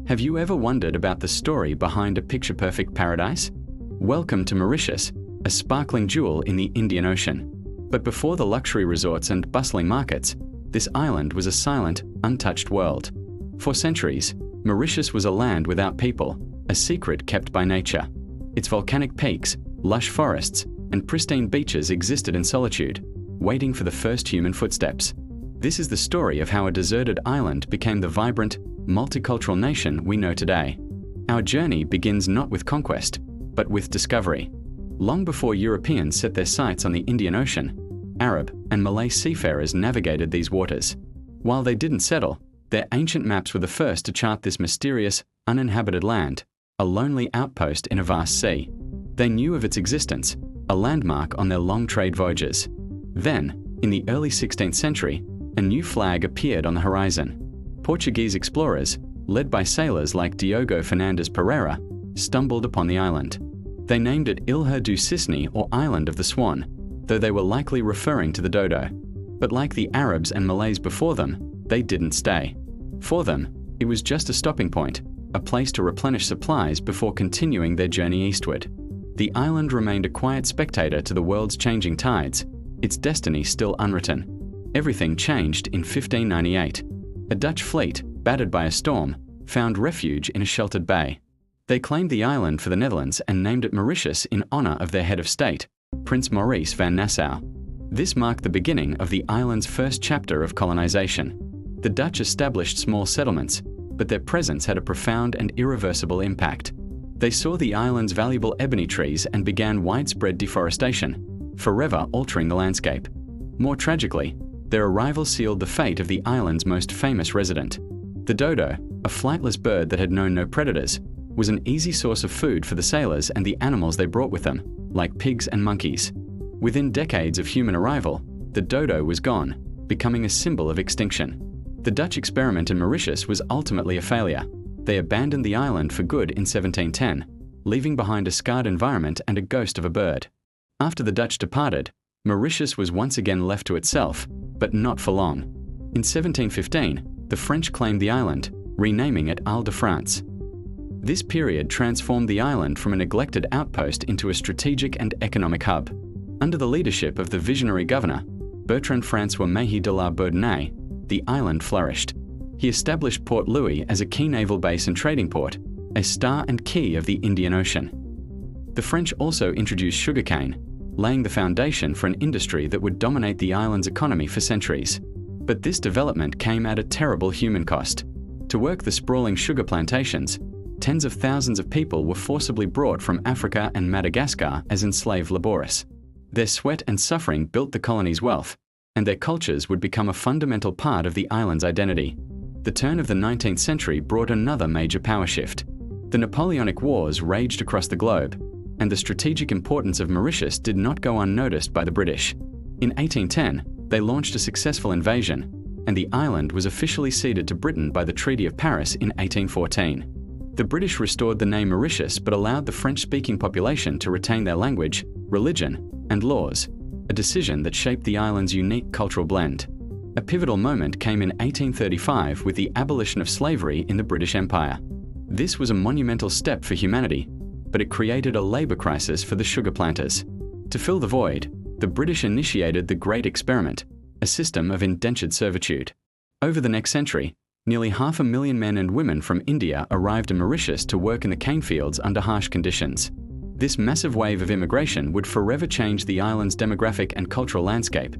Have you ever wondered about the story behind a picture-perfect paradise? Welcome to Mauritius, a sparkling jewel in the Indian Ocean. But before the luxury resorts and bustling markets, this island was a silent, untouched world. For centuries, Mauritius was a land without people, a secret kept by nature. Its volcanic peaks, lush forests, and pristine beaches existed in solitude, waiting for the first human footsteps. This is the story of how a deserted island became the vibrant, multicultural nation we know today. Our journey begins not with conquest, but with discovery. Long before Europeans set their sights on the Indian Ocean, Arab and Malay seafarers navigated these waters. While they didn't settle, their ancient maps were the first to chart this mysterious, uninhabited land, a lonely outpost in a vast sea. They knew of its existence, a landmark on their long trade voyages. Then, in the early 16th century, a new flag appeared on the horizon. Portuguese explorers, led by sailors like Diogo Fernandes Pereira, stumbled upon the island. They named it Ilha do Cisne, or Island of the Swan, though they were likely referring to the dodo. But like the Arabs and Malays before them, they didn't stay. For them, it was just a stopping point, a place to replenish supplies before continuing their journey eastward. The island remained a quiet spectator to the world's changing tides, its destiny still unwritten. Everything changed in 1598. A Dutch fleet, battered by a storm, found refuge in a sheltered bay. They claimed the island for the Netherlands and named it Mauritius in honor of their head of state, Prince Maurice van Nassau. This marked the beginning of the island's first chapter of colonization. The Dutch established small settlements, but their presence had a profound and irreversible impact. They saw the island's valuable ebony trees and began widespread deforestation, forever altering the landscape. More tragically, their arrival sealed the fate of the island's most famous resident. The dodo, a flightless bird that had known no predators, was an easy source of food for the sailors and the animals they brought with them, like pigs and monkeys. Within decades of human arrival, the dodo was gone, becoming a symbol of extinction. The Dutch experiment in Mauritius was ultimately a failure. They abandoned the island for good in 1710, leaving behind a scarred environment and a ghost of a bird. After the Dutch departed, Mauritius was once again left to itself, but not for long. In 1715, the French claimed the island, renaming it Ile de France. This period transformed the island from a neglected outpost into a strategic and economic hub. Under the leadership of the visionary governor, Bertrand-François Mahy de la Bourdonnais, the island flourished. He established Port Louis as a key naval base and trading port, a star and key of the Indian Ocean. The French also introduced sugarcane, laying the foundation for an industry that would dominate the island's economy for centuries. But this development came at a terrible human cost. To work the sprawling sugar plantations, tens of thousands of people were forcibly brought from Africa and Madagascar as enslaved laborers. Their sweat and suffering built the colony's wealth, and their cultures would become a fundamental part of the island's identity. The turn of the 19th century brought another major power shift. The Napoleonic Wars raged across the globe, and the strategic importance of Mauritius did not go unnoticed by the British. In 1810, they launched a successful invasion, and the island was officially ceded to Britain by the Treaty of Paris in 1814. The British restored the name Mauritius but allowed the French-speaking population to retain their language, religion, and laws, a decision that shaped the island's unique cultural blend. A pivotal moment came in 1835 with the abolition of slavery in the British Empire. This was a monumental step for humanity, but it created a labor crisis for the sugar planters. To fill the void, the British initiated the Great Experiment, a system of indentured servitude. Over the next century, nearly 500,000 men and women from India arrived in Mauritius to work in the cane fields under harsh conditions. This massive wave of immigration would forever change the island's demographic and cultural landscape,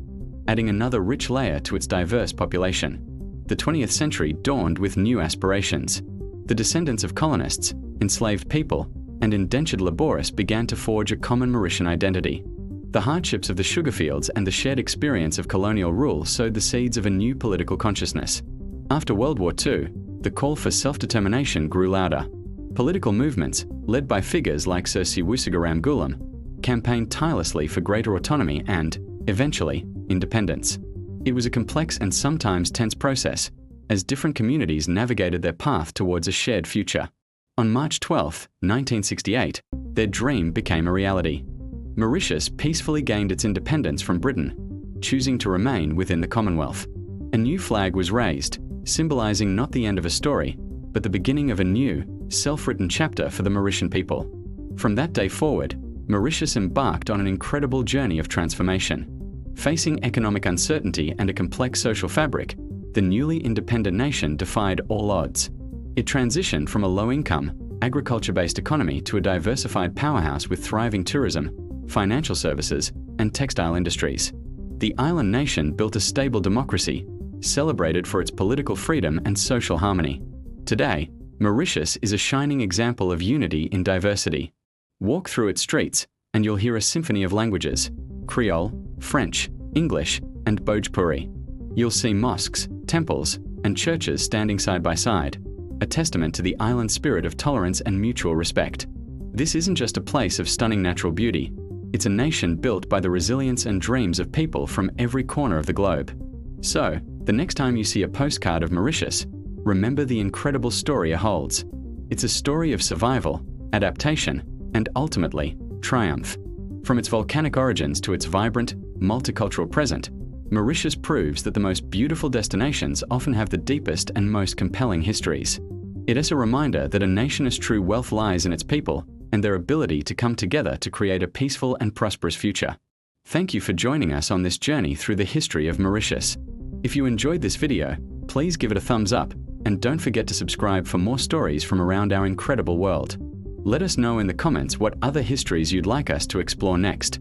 adding another rich layer to its diverse population. The 20th century dawned with new aspirations. The descendants of colonists, enslaved people, and indentured laborists began to forge a common Mauritian identity. The hardships of the sugar fields and the shared experience of colonial rule sowed the seeds of a new political consciousness. After World War II, the call for self-determination grew louder. Political movements, led by figures like Sir Siwusigaram Gulam, campaigned tirelessly for greater autonomy and, eventually, independence. It was a complex and sometimes tense process, as different communities navigated their path towards a shared future. On March 12, 1968, their dream became a reality. Mauritius peacefully gained its independence from Britain, choosing to remain within the Commonwealth. A new flag was raised, symbolizing not the end of a story, but the beginning of a new, self-written chapter for the Mauritian people. From that day forward, Mauritius embarked on an incredible journey of transformation. Facing economic uncertainty and a complex social fabric, the newly independent nation defied all odds. It transitioned from a low-income, agriculture-based economy to a diversified powerhouse with thriving tourism, financial services, and textile industries. The island nation built a stable democracy, celebrated for its political freedom and social harmony. Today, Mauritius is a shining example of unity in diversity. Walk through its streets, and you'll hear a symphony of languages: Creole, French, English, and Bhojpuri. You'll see mosques, temples, and churches standing side by side, a testament to the island's spirit of tolerance and mutual respect. This isn't just a place of stunning natural beauty. It's a nation built by the resilience and dreams of people from every corner of the globe. So, the next time you see a postcard of Mauritius, remember the incredible story it holds. It's a story of survival, adaptation, and ultimately, triumph. From its volcanic origins to its vibrant, multicultural present, Mauritius proves that the most beautiful destinations often have the deepest and most compelling histories. It is a reminder that a nation's true wealth lies in its people and their ability to come together to create a peaceful and prosperous future. Thank you for joining us on this journey through the history of Mauritius. If you enjoyed this video, please give it a thumbs up and don't forget to subscribe for more stories from around our incredible world. Let us know in the comments what other histories you'd like us to explore next.